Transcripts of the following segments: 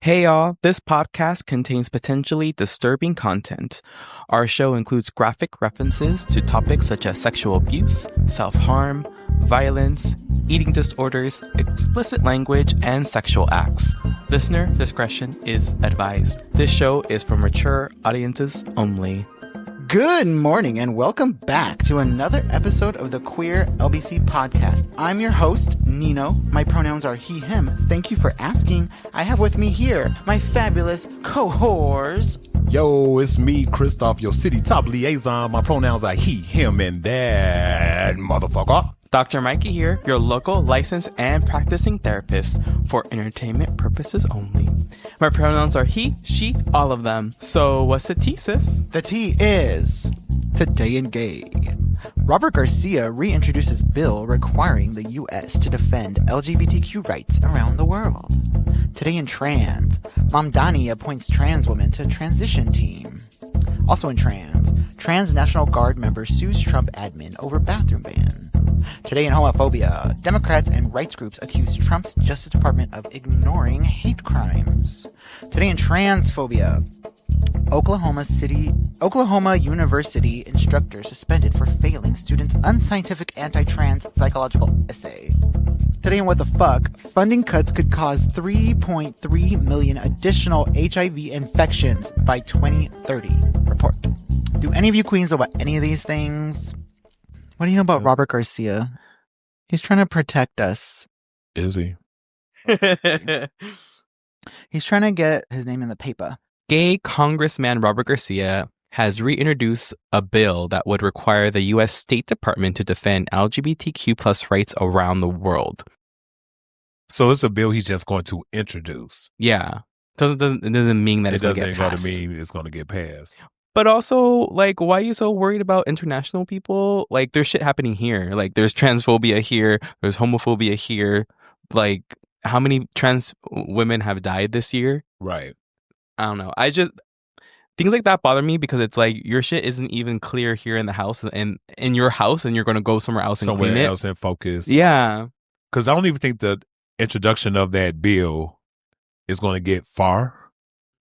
Hey y'all, this podcast contains potentially disturbing content. Our show includes graphic references to topics such as sexual abuse, self-harm, violence, eating disorders, explicit language, and sexual acts. Listener discretion is advised. This show is for mature audiences only. Good morning and welcome back to another episode of the Queer LBC podcast. I'm your host, Nino. My pronouns are he, him. Thank you for asking. I have with me here my fabulous cohorts. Yo, it's me, Christoph, your city top liaison. My pronouns are he, him, and that motherfucker. Dr. Mikey here, your local licensed and practicing therapist for entertainment purposes only. My pronouns are he, she, all of them. So what's the tea, sis? The tea is Today in Gay. Robert Garcia reintroduces bill requiring the U.S. to defend LGBTQ rights around the world. Today in Trans, Mamdani appoints trans woman to transition team. Also in Trans National Guard member sues Trump admin over bathroom ban. Today in homophobia, Democrats and rights groups accuse Trump's Justice Department of ignoring hate crimes. Today in transphobia, Oklahoma University instructor suspended for failing students' unscientific anti-trans psychological essay. Today in What the Fuck, funding cuts could cause 3.3 million additional HIV infections by 2030. Report. Do any of you queens know about any of these things? What do you know about Robert Garcia? He's trying to protect us. Is he? He's trying to get his name in the paper. Gay Congressman Robert Garcia has reintroduced a bill that would require the U.S. State Department to defend LGBTQ plus rights around the world. So it's a bill he's just going to introduce. Yeah. It doesn't mean that it's going to get passed. It doesn't mean it's going to get passed. But also, like, why are you so worried about international people? Like, there's shit happening here. Like, there's transphobia here. There's homophobia here. Like, how many trans women have died this year? Right. I don't know. Things like that bother me because it's like your shit isn't even clear here in the house and in your house, and you're going to go somewhere else and clean it. Somewhere else and focus. Yeah. Because I don't even think the introduction of that bill is going to get far.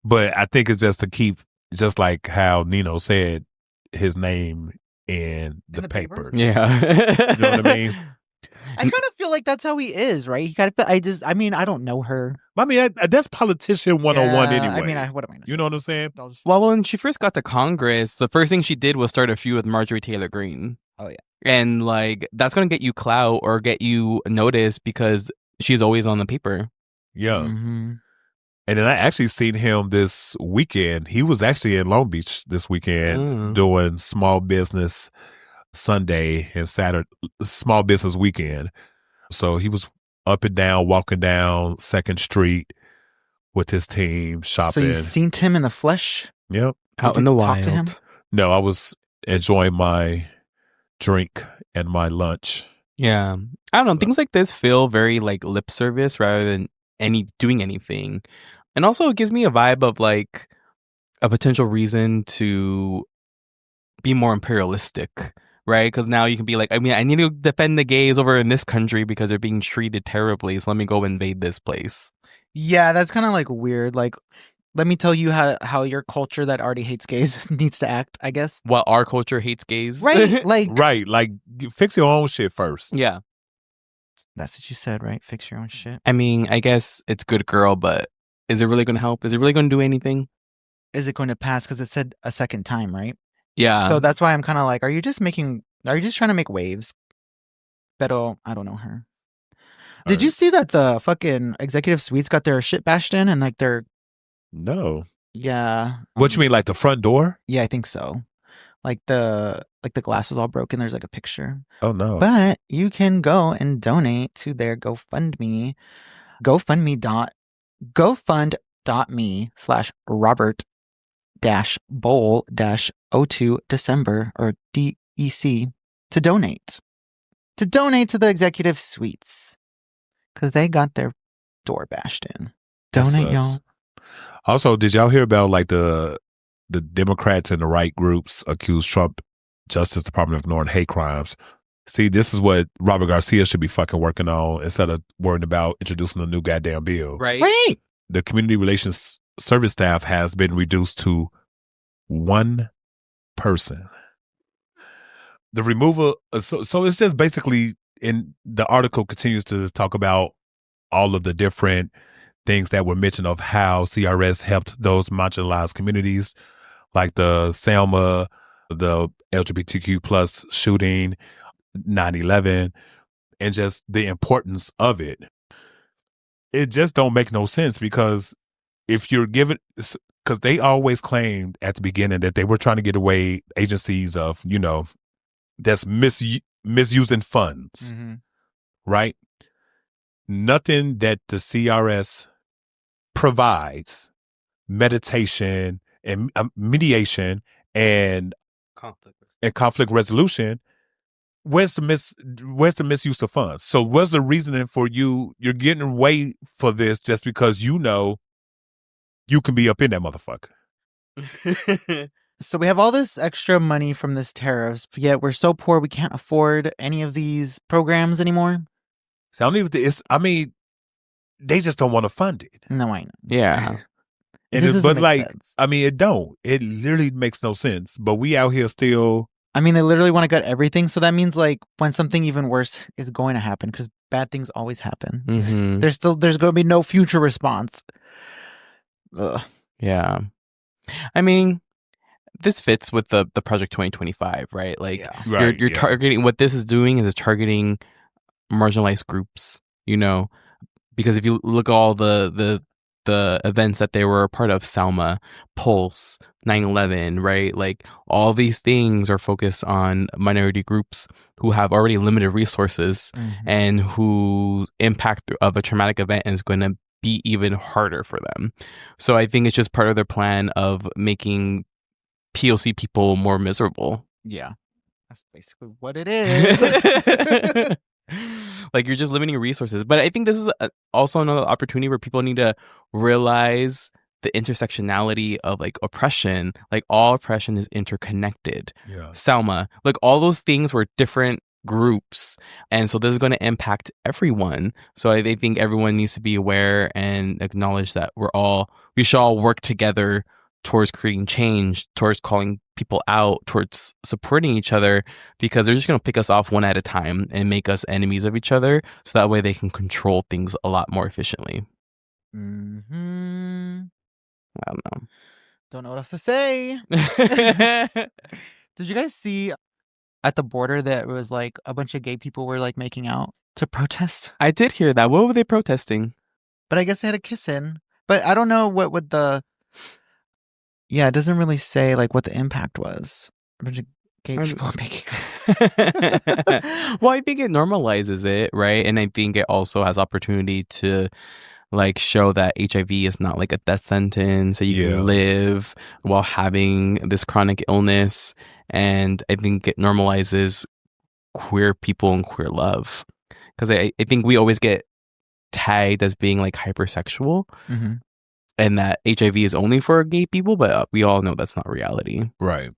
But I think it's just to keep, just like how Nino said, his name in the papers. Yeah. You know what I mean? I kind of feel like that's how he is, right? He kind of. I don't know her. I mean, that's politician 101 anyway. I mean, what am I going to say? You know what I'm saying? Well, when she first got to Congress, the first thing she did was start a feud with Marjorie Taylor Greene. Oh, yeah. And, like, that's going to get you clout or get you noticed because she's always on the paper. Yeah. Mm-hmm. And then I actually seen him this weekend. He was actually in Long Beach this weekend doing Small Business Sunday and Saturday, Small Business Weekend. So he was up and down, walking down 2nd Street with his team, shopping. So you've seen him in the flesh? Yep. Out in the wild. Talk to him? No, I was enjoying my drink and my lunch. Yeah. I don't know. Things like this feel very like lip service rather than doing anything. And also it gives me a vibe of like a potential reason to be more imperialistic, right? Because now you can be like, I mean, I need to defend the gays over in this country because they're being treated terribly. So let me go invade this place. Yeah, that's kind of like weird. Like, let me tell you how your culture that already hates gays needs to act, I guess. Well, our culture hates gays. Right. Right. Like, fix your own shit first. Yeah. That's what you said, right? Fix your own shit. I mean, I guess it's good girl, but is it really going to help? Is it really going to do anything? Is it going to pass? Because it said a second time, right? Yeah. So that's why I'm kind of like, are you just trying to make waves? Pero I don't know her. Did you see that the fucking executive suites got their shit bashed in and like their... No. Yeah. What you mean, like the front door? Yeah, I think so. Like the glass was all broken. There's like a picture. Oh no. But you can go and donate to their GoFundMe. GoFund.me/Robert-Bowl-02 December or DEC to donate to the executive suites because they got their door bashed in. Donate, y'all. Also, did y'all hear about like the Democrats and the right groups accuse Trump Justice Department of ignoring hate crimes? See, this is what Robert Garcia should be fucking working on instead of worrying about introducing a new goddamn bill. Right. the community relations service staff has been reduced to one person. The removal, so it's just basically, in the article continues to talk about all of the different things that were mentioned of how CRS helped those marginalized communities, like the Selma, the LGBTQ plus shooting, 9/11, and just the importance of it. It just don't make no sense, because if you're given, because they always claimed at the beginning that they were trying to get away agencies of, that's misusing funds, right? Nothing that the CRS provides, meditation and mediation and conflict resolution. Where's the misuse of funds? So what's the reasoning for you're getting away for this just because you can be up in that motherfucker? So we have all this extra money from this tariffs, but yet we're so poor we can't afford any of these programs anymore. So they just don't want to fund it. No, I know. Yeah. Sense. It don't. It literally makes no sense. But we out here still. They literally want to gut everything. So that means when something even worse is going to happen, because bad things always happen. Mm-hmm. There's going to be no future response. Ugh. Yeah. This fits with the Project 2025, right? You're targeting, what this is doing is targeting marginalized groups, because if you look at all the events that they were a part of, Selma, Pulse, 9/11, right? All these things are focused on minority groups who have already limited resources, and whose impact of a traumatic event is going to be even harder for them. So I think it's just part of their plan of making POC people more miserable. Yeah. That's basically what it is. You're just limiting resources. But I think this is also another opportunity where people need to realize the intersectionality of oppression. All oppression is interconnected. Yeah. Selma, all those things were different groups, and so this is going to impact everyone. So I think everyone needs to be aware and acknowledge that we should all work together towards creating change, towards calling people out, towards supporting each other, because they're just going to pick us off one at a time and make us enemies of each other, so that way they can control things a lot more efficiently. I don't know. Don't know what else to say. Did you guys see at the border that it was a bunch of gay people were making out to protest? I did hear that. What were they protesting? But I guess they had a kiss in. But I don't know what would the... Yeah, it doesn't really say what the impact was. A bunch of gay people making Well, I think it normalizes it, right? And I think it also has opportunity to show that HIV is not a death sentence, that you can live while having this chronic illness. And I think it normalizes queer people and queer love, because I think we always get tagged as being hypersexual. And that HIV is only for gay people, but we all know that's not reality. Right.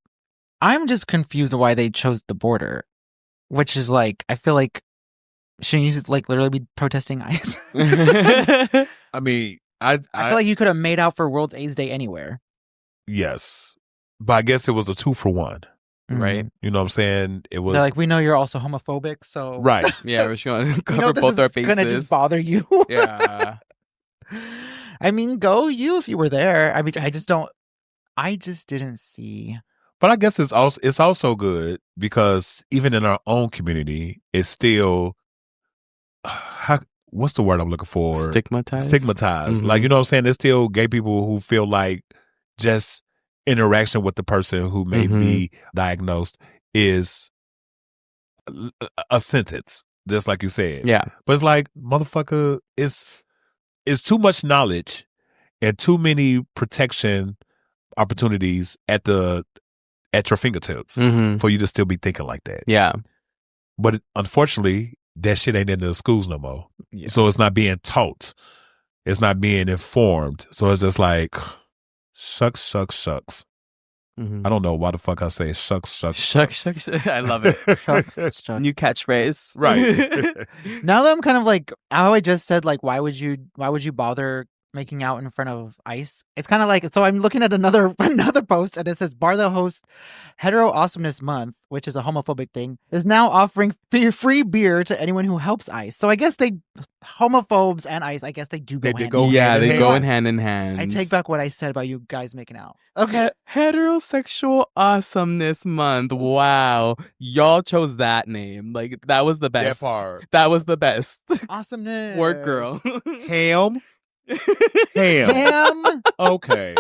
I'm just confused why they chose the border, which is I feel shouldn't you literally be protesting ICE? I feel you could have made out for World AIDS Day anywhere. Yes. But I guess it was a 2-for-1. Right. You know what I'm saying? It was. They're we know you're also homophobic, so. Right. Yeah, we're just going to cover both our faces. It's going to just bother you. Yeah. Go you if you were there. I just didn't see. But I guess it's also good, because even in our own community, it's still, what's the word I'm looking for? Stigmatized. You know what I'm saying? There's still gay people who feel just interaction with the person who may be diagnosed is a sentence, just like you said. Yeah. But it's motherfucker, it's too much knowledge and too many protection opportunities at your fingertips for you to still be thinking like that. Yeah. But unfortunately, that shit ain't in the schools no more. Yeah. So it's not being taught. It's not being informed. So it's just shucks. I don't know why the fuck I say shucks. I love it. Shucks. New catchphrase. Right. Now that I'm kind of how I just said, why would you bother making out in front of ICE. It's kind of like, so I'm looking at another post and it says Bar the host Hetero Awesomeness Month, which is a homophobic thing, is now offering free beer to anyone who helps ICE. So I guess homophobes and ICE, I guess they do go hand in hand. Yeah, they go in hand in hand. I take back what I said about you guys making out. Okay. Heterosexual Awesomeness Month. Wow. Y'all chose that name. Like, that was the best. That part. That was the best. Awesomeness. Work, girl. Ham. Okay.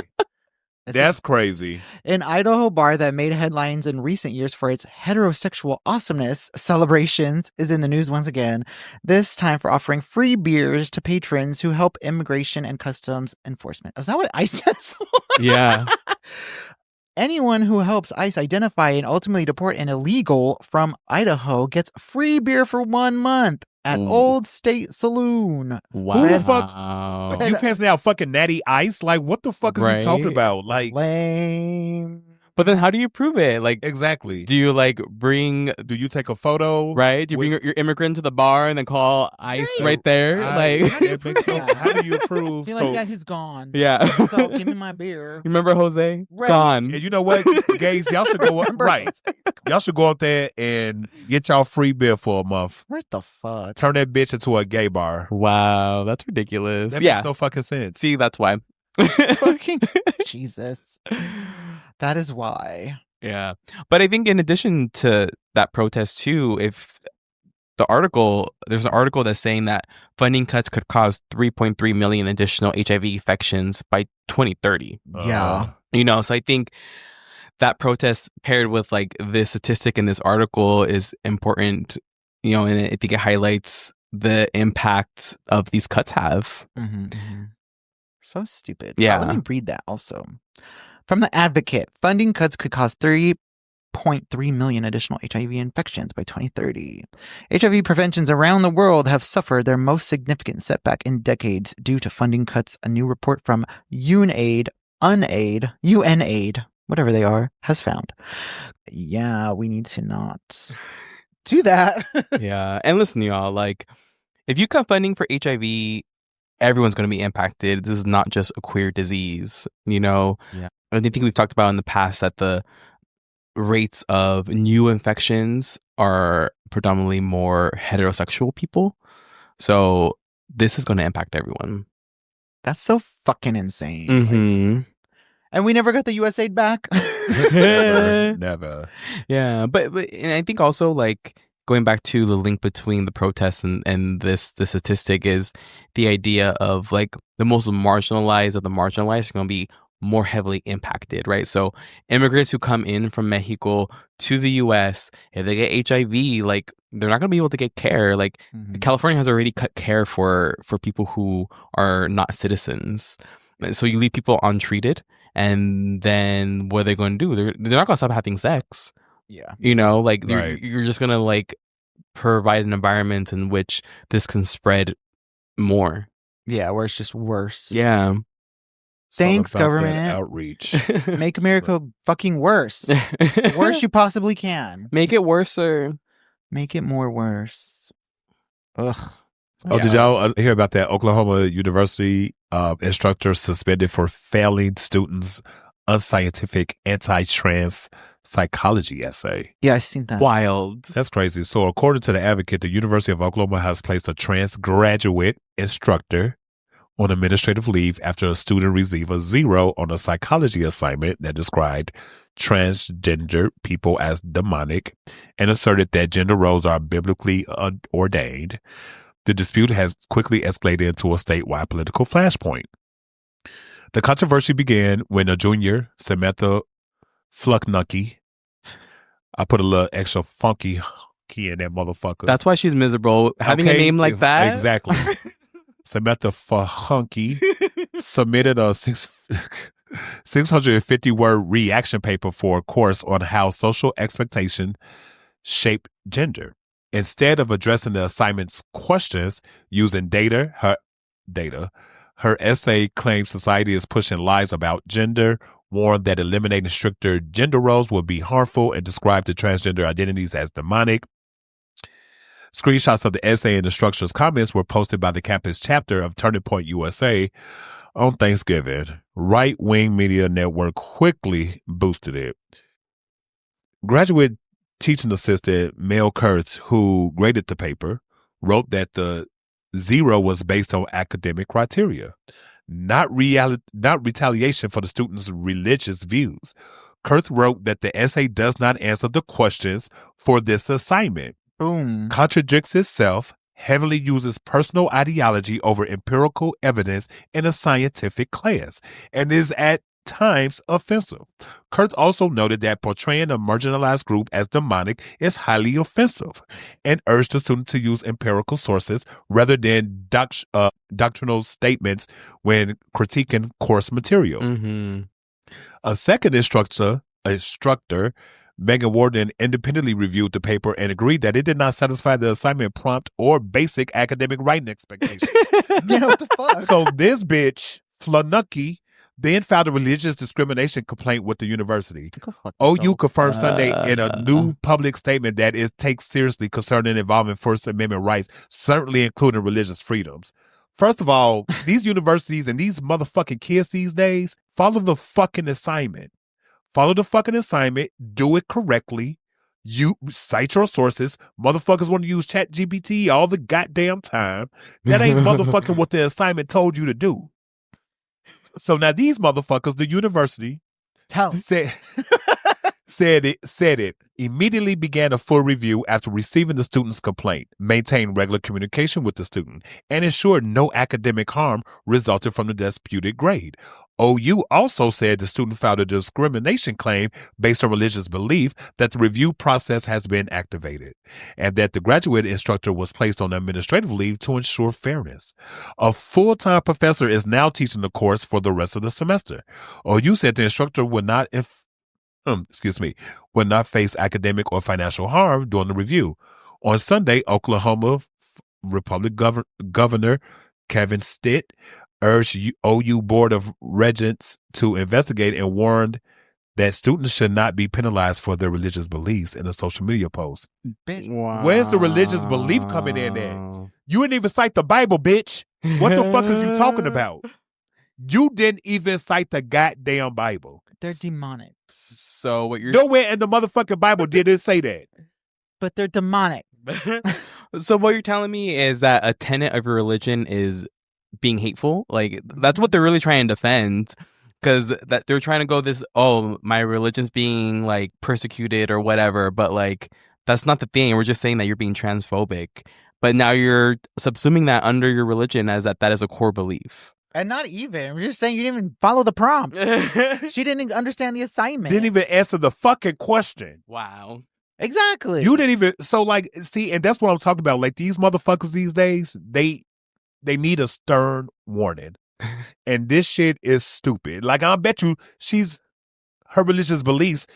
That's crazy. An Idaho bar that made headlines in recent years for its heterosexual awesomeness celebrations is in the news once again, this time for offering free beers to patrons who help immigration and customs enforcement. Is that what ICE says? Yeah. Anyone who helps ICE identify and ultimately deport an illegal from Idaho gets free beer for 1 month at Old State Saloon. Wow. Who the fuck? You passing out fucking Natty Ice? Like, what the fuck is he talking about? Like, lame. But then how do you prove it? Like, exactly. Do you do you take a photo? Right? Do you bring your immigrant to the bar and then call ICE right there? How do you prove? Be like, yeah, he's gone. Yeah. So give me my beer. You remember Jose? Right. Gone. And you know what, gays, y'all should go up. Right. Y'all should go up there and get y'all free beer for a month. What the fuck? Turn that bitch into a gay bar. Wow, that's ridiculous. That makes no fucking sense. See, that's why. Fucking Jesus. That is why. Yeah. But I think in addition to that protest too, if there's an article that's saying that funding cuts could cause 3.3 million additional HIV infections by 2030. Yeah. So I think that protest paired with like this statistic in this article is important, and I think it highlights the impact of these cuts have. Mm-hmm. So stupid. Yeah. Let me read that also. From The Advocate, funding cuts could cause 3.3 million additional HIV infections by 2030. HIV preventions around the world have suffered their most significant setback in decades due to funding cuts, a new report from UNAID, whatever they are, has found. Yeah, we need to not do that. Yeah. And listen, y'all, like, if you cut funding for HIV, everyone's going to be impacted. This is not just a queer disease, Yeah. I think we've talked about in the past that the rates of new infections are predominantly more heterosexual people. So this is going to impact everyone. That's so fucking insane. Mm-hmm. And we never got the USAID back. Never. Yeah. But and I think also, like, going back to the link between the protests and the statistic is the idea of, like, the most marginalized of the marginalized are going to be more heavily impacted, right? So immigrants who come in from Mexico to the US, if they get HIV, like, they're not going to be able to get care. Like, California has already cut care for people who are not citizens. So you leave people untreated, and then what are they going to do? They're not going to stop having sex. Yeah. Like, right. You're just going to, like, provide an environment in which this can spread more. Yeah, where it's just worse. Yeah. Thanks, government. Outreach. Make America fucking worse. Worse you possibly can. Make it worser. Make it more worse. Ugh. Oh, did y'all hear about that Oklahoma University instructor suspended for failing students' unscientific anti-trans psychology essay? Yeah, I seen that. Wild. That's crazy. So according to the Advocate, the University of Oklahoma has placed a trans graduate instructor on administrative leave after a student received a 0 on a psychology assignment that described transgender people as demonic and asserted that gender roles are biblically ordained. The dispute has quickly escalated into a statewide political flashpoint. The controversy began when a junior, Samantha Flucknucky, I put a little extra funky key in that motherfucker. That's why she's miserable. Having a name like that. Exactly. Samantha Fahunky submitted a 650-word reaction paper for a course on how social expectation shape gender. Instead of addressing the assignment's questions using her essay claimed society is pushing lies about gender, warned that eliminating stricter gender roles would be harmful, and described the transgender identities as demonic. Screenshots of the essay and instructor's comments were posted by the campus chapter of Turning Point USA On Thanksgiving, right-wing media network quickly boosted it. Graduate teaching assistant Mel Kurtz, who graded the paper, wrote that the 0 was based on academic criteria, not retaliation for the students' religious views. Kurtz wrote that the essay does not answer the questions for this assignment. Boom. Contradicts itself, heavily uses personal ideology over empirical evidence in a scientific class, and is at times offensive. Kurtz also noted that portraying a marginalized group as demonic is highly offensive, and urged the student to use empirical sources rather than doctrinal statements when critiquing course material. Mm-hmm. A second instructor, Megan Warden, independently reviewed the paper and agreed that it did not satisfy the assignment prompt or basic academic writing expectations. Yeah, what the fuck? So this bitch, Flanucky, then filed a religious discrimination complaint with the university. OU confirmed Sunday in a new public statement that it takes seriously concerning involving First Amendment rights, certainly including religious freedoms. First of all, these universities and these motherfucking kids these days, follow the fucking assignment. Follow the fucking assignment. Do it correctly. You cite your sources. Motherfuckers want to use ChatGPT all the goddamn time. That ain't motherfucking what the assignment told you to do. So now these motherfuckers, the university, said it, immediately began a full review after receiving the student's complaint, maintained regular communication with the student, and ensured no academic harm resulted from the disputed grade. OU also said the student filed a discrimination claim based on religious belief, that the review process has been activated, and that the graduate instructor was placed on administrative leave to ensure fairness. A full-time professor is now teaching the course for the rest of the semester. OU said the instructor would not face academic or financial harm during the review. On Sunday, Oklahoma Republican Governor Kevin Stitt urged OU Board of Regents to investigate and warned that students should not be penalized for their religious beliefs in a social media post. Wow. Where's the religious belief coming in at? You didn't even cite the Bible, bitch. What the fuck is you talking about? You didn't even cite the goddamn Bible. They're demonic. So what you're nowhere in the motherfucking Bible did it say that. But they're demonic. So what you're telling me is that a tenet of your religion is being hateful? Like, that's what they're really trying to defend, because that they're trying to go this, oh, my religion's being like persecuted or whatever, but like that's not the thing. We're just saying that you're being transphobic, but now you're subsuming that under your religion as that is a core belief. And not even. We're just saying you didn't even follow the prompt. She didn't even understand the assignment. Didn't even answer the fucking question. Wow. Exactly. You didn't even, so like, see, and that's what I'm talking about. Like, these motherfuckers these days, they need a stern warning. And this shit is stupid. Like, I bet you her religious beliefs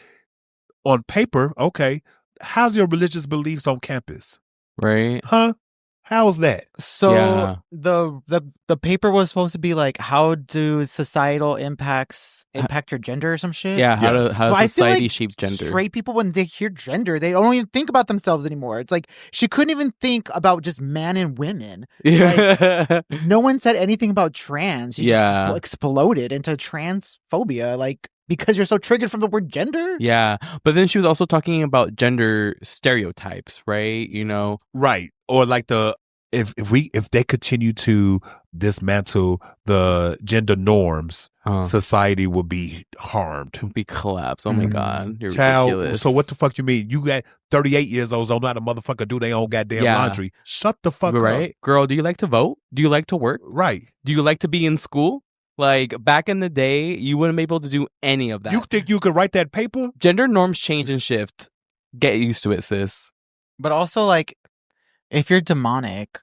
on paper, okay. How's your religious beliefs on campus? Right. Huh? How is that? So yeah. the paper was supposed to be like, how do societal impacts impact your gender or some shit? Yeah, how does society shape gender? Straight people, when they hear gender, they don't even think about themselves anymore. It's like she couldn't even think about just man and women. Yeah. Like, no one said anything about trans. She just exploded into transphobia, like, because you're so triggered from the word gender? Yeah. But then she was also talking about gender stereotypes, right? You know? Right. Or like if they continue to dismantle the gender norms, society will be harmed. Be collapsed. Oh my God. You're Child, ridiculous. so what the fuck you mean? You got 38 years old, don't know how to motherfucker do their own goddamn laundry. Shut the fuck up. Right? Girl, do you like to vote? Do you like to work? Right. Do you like to be in school? Like, back in the day, you wouldn't be able to do any of that. You think you could write that paper? Gender norms change and shift. Get used to it, sis. But also, like, if you're demonic,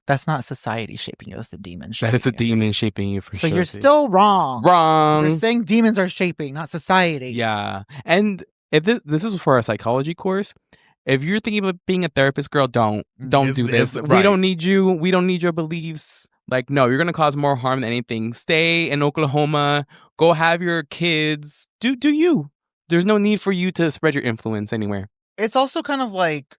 that's not society shaping you. That's the demon shaping you. That is a demon shaping you, for sure. So you're still wrong. Wrong. You're saying demons are shaping, not society. Yeah. And if this is for a psychology course, if you're thinking about being a therapist, girl, don't do this. Right. We don't need you. We don't need your beliefs. Like, no, you're going to cause more harm than anything. Stay in Oklahoma. Go have your kids. Do you. There's no need for you to spread your influence anywhere. It's also kind of like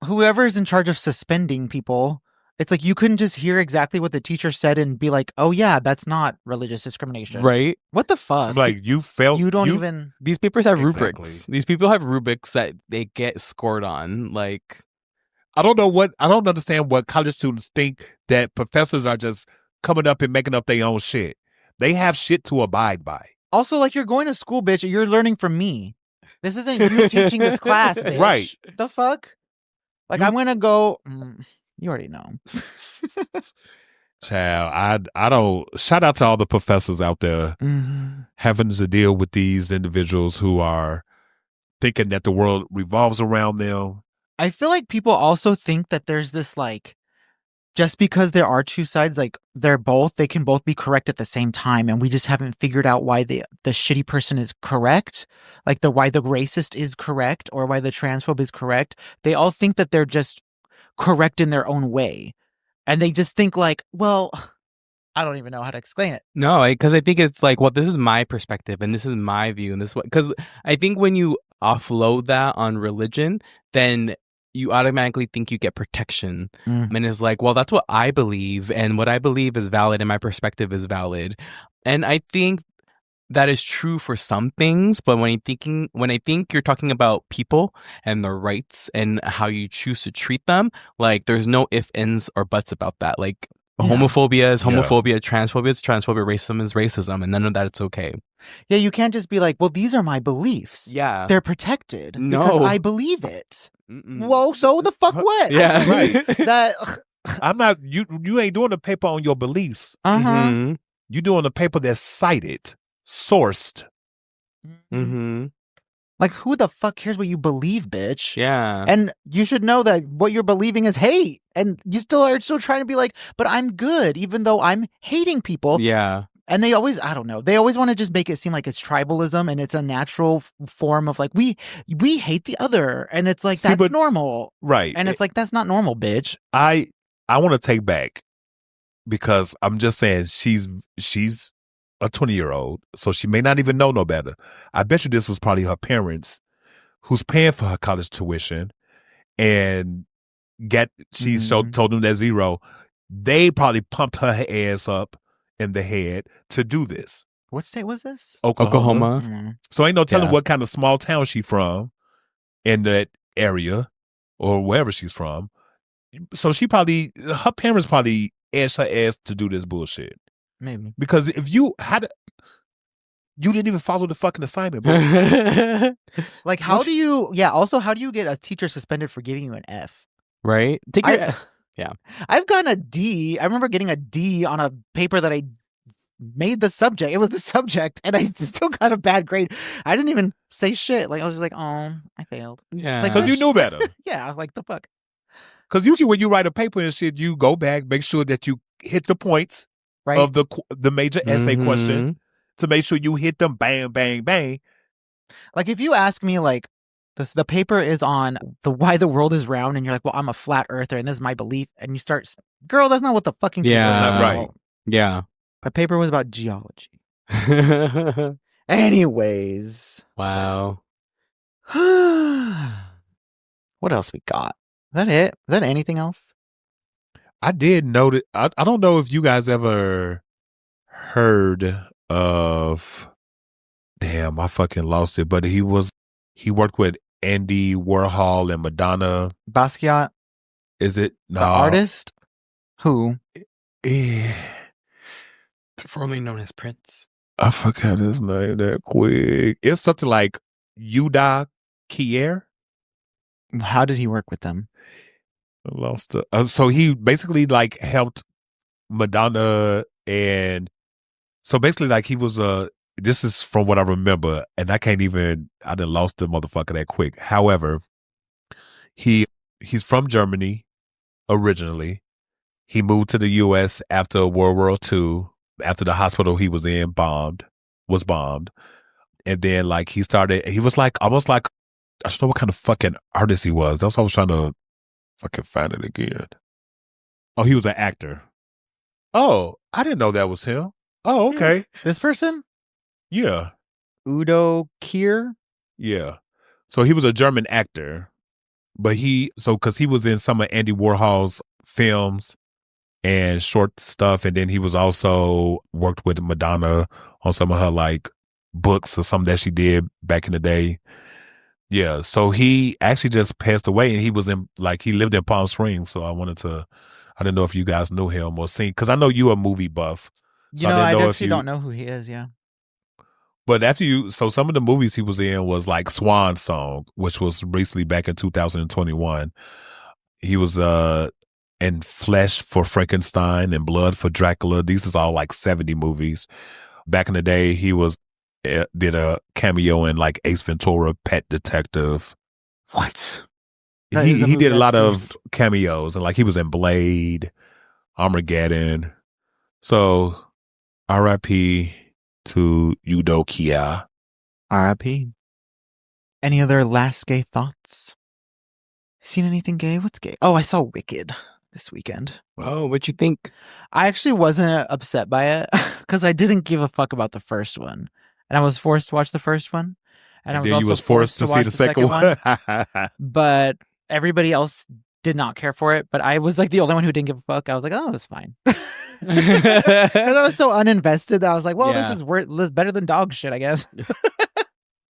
whoever's in charge of suspending people It's like you couldn't just hear exactly what the teacher said and be like, oh yeah, that's not religious discrimination. Right? What the fuck? I'm like, you don't even. These papers have Exactly. rubrics. These people have rubrics that they get scored on. Like, I don't understand what college students think that professors are just coming up and making up their own shit. They have shit to abide by. Also, like, you're going to school, bitch. You're learning from me. This isn't you teaching this class, bitch. Right. The fuck? Like, I'm going to go. You already know. Child, I don't. Shout out to all the professors out there having to deal with these individuals who are thinking that the world revolves around them. I feel like people also think that there's this, like, just because there are two sides, like, they can both be correct at the same time, and we just haven't figured out why the shitty person is correct, like why the racist is correct or why the transphobe is correct. They all think that they're just correct in their own way, and they just think like, well, I don't even know how to explain it. No, because I think it's like, well, this is my perspective and this is my view, and this what, because I think when you offload that on religion, then you automatically think you get protection. And it's like, well, that's what I believe, and what I believe is valid, and my perspective is valid. And I think that is true for some things, but when I think you're talking about people and their rights and how you choose to treat them, like there's no ifs, ands, or buts about that. Like homophobia is homophobia, transphobia is transphobia, racism is racism, and none of that it's okay. Yeah, you can't just be like, well, these are my beliefs. Yeah. They're protected because I believe it. Whoa, so the fuck what? Yeah. Right. That I'm not, you ain't doing a paper on your beliefs. You're doing a paper that's cited, sourced. Like, who the fuck cares what you believe, bitch? Yeah. And you should know that what you're believing is hate. And you are still trying to be like, but I'm good, even though I'm hating people. Yeah. And they always, I don't know, they always want to just make it seem like it's tribalism and it's a natural form of like, we hate the other. And it's like, that's normal. Right. And it's like, that's not normal, bitch. I want to take back, because I'm just saying she's a 20-year-old, so she may not even know no better. I bet you this was probably her parents who's paying for her college tuition, and told them that zero. They probably pumped her ass up in the head to do this. What state was this? Oklahoma. So ain't no telling what kind of small town she from in that area or wherever she's from. So her parents probably asked her ass to do this bullshit. Maybe. Because if you didn't even follow the fucking assignment, bro. Like, how do you get a teacher suspended for giving you an F? Right? Yeah. I've gotten a D. I remember getting a D on a paper that I made the subject. It was the subject, and I still got a bad grade. I didn't even say shit. Like, I was just like, oh, I failed. Yeah. Like, because you knew better. Yeah, like the fuck. Because usually when you write a paper and shit, you go back, make sure that you hit the points of the major essay question to make sure you hit them bang, bang, bang. Like, if you ask me, like, the paper is on why the world is round, and you're like, well, I'm a flat earther, and this is my belief, and you start, girl, that's not what the fucking paper is about. Right. Yeah. The paper was about geology. Anyways. Wow. What else we got? Is that it? Is that anything else? I did notice. I don't know if you guys ever heard of. Damn, I fucking lost it. But he worked with Andy Warhol and Madonna. Basquiat. Is it? No. The artist? Who? Formerly known as Prince. I forgot his name that quick. It's something like Udo Kier. How did he work with them? I lost it. So he basically like helped Madonna, and so basically like he was this is from what I remember, and I done lost the motherfucker that quick. However, he's from Germany originally. He moved to the U.S. after World War II, after the hospital he was in was bombed. And then like he was like almost like, I don't know what kind of fucking artist he was. That's why I was trying to fucking find it again. Oh, he was an actor. Oh, I didn't know that was him. Oh, okay. This person? Yeah. Udo Kier? Yeah. So he was a German actor, but because he was in some of Andy Warhol's films, and short stuff. And then he was also worked with Madonna on some of her like books or something that she did back in the day. Yeah. So he actually just passed away, and he was in like he lived in Palm Springs. So I didn't know if you guys knew him or seen, because I know you a movie buff. So I actually don't know who he is. Yeah. But so some of the movies he was in was like Swan Song, which was recently back in 2021. He was in Flesh for Frankenstein and Blood for Dracula. These is all like 70 movies. Back in the day, he did a cameo in like Ace Ventura, Pet Detective. What? He did a lot of cameos, and like he was in Blade, Armageddon. So R.I.P. to Udo Kier. R.I.P. Any other last gay thoughts? Seen anything gay? What's gay? Oh, I saw Wicked this weekend. Oh, what'd you think? I actually wasn't upset by it because I didn't give a fuck about the first one, and I was forced to watch the first one, and I was also forced to see the second one. But everybody else did not care for it, but I was like the only one who didn't give a fuck. I was like, oh, it's fine. Because I was so uninvested that I was like, well, this is better than dog shit, I guess.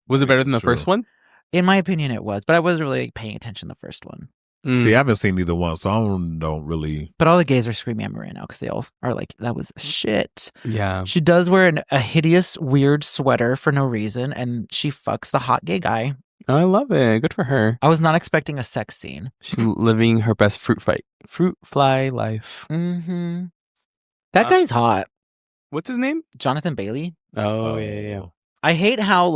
Was it better than the first one? In my opinion, it was, but I wasn't really paying attention to the first one. See, I haven't seen either one, so I don't really. But all the gays are screaming at me right now because they all are like, that was shit. Yeah. She does wear a hideous, weird sweater for no reason, and she fucks the hot gay guy. I love it. Good for her. I was not expecting a sex scene. She's living her best fruit fly life. Mm-hmm. That guy's hot. What's his name? Jonathan Bailey. Oh, yeah. I hate how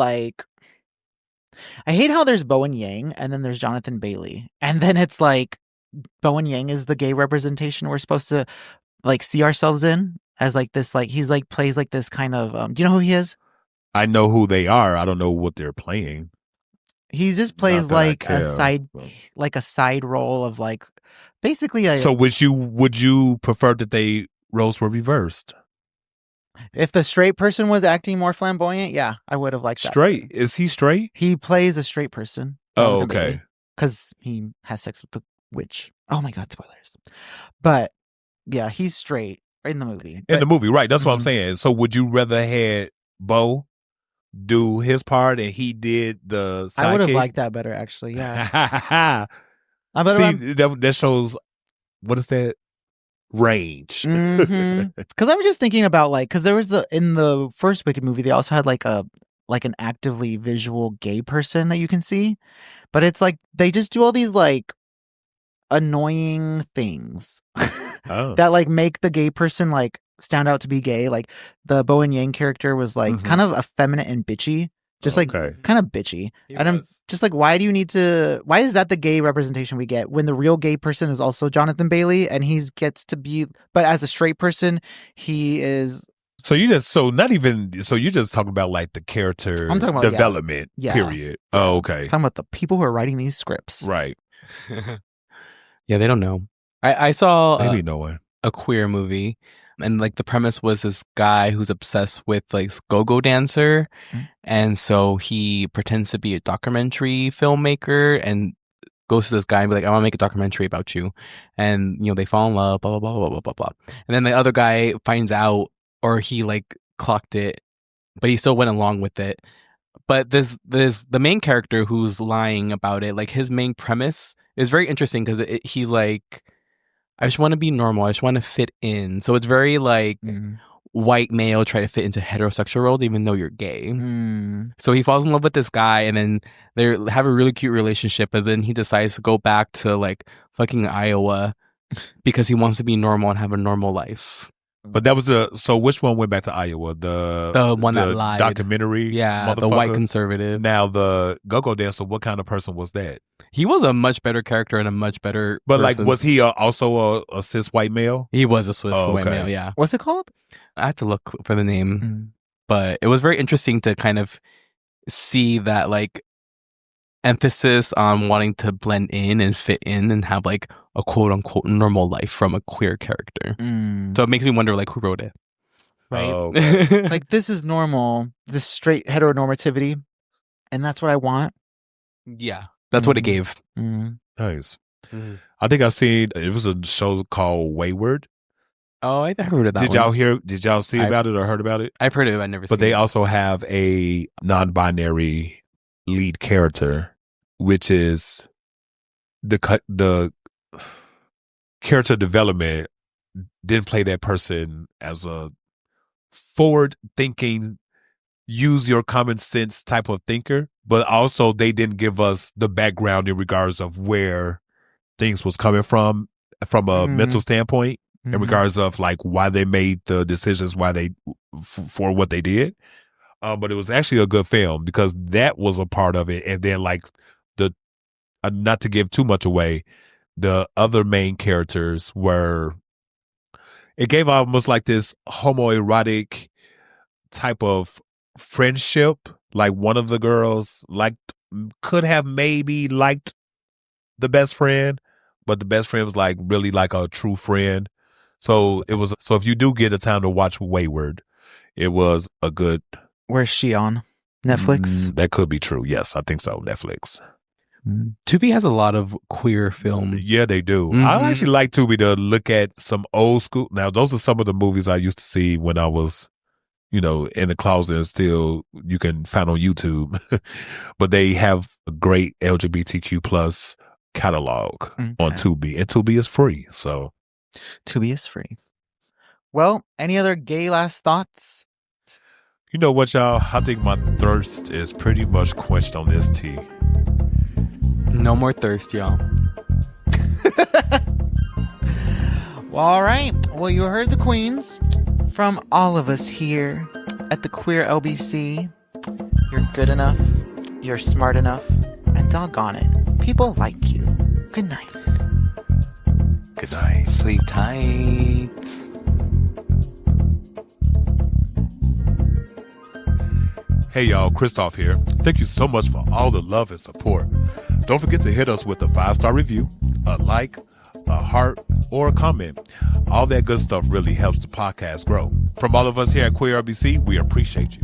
there's Bowen Yang and then there's Jonathan Bailey. And then it's like Bowen Yang is the gay representation we're supposed to like see ourselves in as like this, like he's like plays like this kind of do you know who he is? I know who they are. I don't know what they're playing. He just plays like a side role of like basically So would you prefer that they roles were reversed? If the straight person was acting more flamboyant, yeah, I would have liked that. Straight? Is he straight? He plays a straight person. Oh, okay. Because he has sex with the witch. Oh my God, spoilers. But yeah, he's straight in the movie. In the movie, right. That's what I'm saying. So would you rather had Bo do his part and he did the sidekick? I would have liked that better, actually, yeah. That shows, what is that? Range. Because I'm just thinking about like, because there was in the first Wicked movie, they also had like an actively visual gay person that you can see, but it's like they just do all these like annoying things that like make the gay person like stand out to be gay. Like the Bowen Yang character was like kind of effeminate and bitchy. Just like kind of bitchy. I'm just like, why is that the gay representation we get when the real gay person is also Jonathan Bailey and he gets to be, but as a straight person, he is. So you're just talking about like the character development period. Oh, okay. Talking about the people who are writing these scripts. Right. Yeah, they don't know. I saw maybe no one. A queer movie. And like the premise was this guy who's obsessed with like go-go dancer. And so he pretends to be a documentary filmmaker and goes to this guy and be like, I want to make a documentary about you. And, they fall in love, blah, blah, blah, blah, blah, blah, blah. And then the other guy finds out, or he like clocked it, but he still went along with it. But there's the main character who's lying about it. Like his main premise is very interesting because he's like, I just want to be normal. I just want to fit in. So it's very like white male try to fit into heterosexual world, even though you're gay. So he falls in love with this guy, and then they have a really cute relationship. But then he decides to go back to like fucking Iowa because he wants to be normal and have a normal life. But that was so which one went back to Iowa? The one that lied. Documentary? Yeah, the white conservative. Now the go-go dancer, what kind of person was that? He was a much better character and a much better But person. like, was he also a cis white male? He was a Swiss white male, yeah. What's it called? I have to look for the name. But it was very interesting to kind of see that like emphasis on wanting to blend in and fit in and have like a quote unquote normal life from a queer character. So it makes me wonder like who wrote it. Right. Oh, okay. Like this is normal, this straight heteronormativity, and that's what I want. Yeah. That's what it gave. Nice. I think I seen it was a show called Wayward. Oh, I heard of that. Did y'all see about it or heard about it? I've heard of it. I've never seen it. But they also have a non-binary lead character, which is the character development didn't play that person as a forward-thinking, use your common sense type of thinker, but also they didn't give us the background in regards of where things was coming from a mental standpoint, in regards of like why they made the decisions, for what they did. But it was actually a good film because that was a part of it. And then like not to give too much away, the other main characters it gave almost like this homoerotic type of friendship. Like one of the girls could have maybe liked the best friend, but the best friend was like really like a true friend. So if you do get a time to watch Wayward, it was a good. Where's she on? Netflix? That could be true. Yes, I think so. Netflix. Tubi has a lot of queer film. Yeah, they do. I actually like Tubi to look at some old school. Now, those are some of the movies I used to see when I was, in the closet, and still you can find on YouTube. But they have a great LGBTQ plus catalog on Tubi, and Tubi is free. So Tubi is free. Well, any other gay last thoughts? You know what, y'all? I think my thirst is pretty much quenched on this tea. No more thirst, y'all. Well, all right. Well, you heard the queens. From all of us here at the Queer LBC, you're good enough, you're smart enough, and doggone it, people like you. Good night. Good night. Sleep tight. Hey y'all, Christoph here. Thank you so much for all the love and support. Don't forget to hit us with a 5-star review, a like, a heart, or a comment. All that good stuff really helps the podcast grow. From all of us here at Queer RBC, we appreciate you.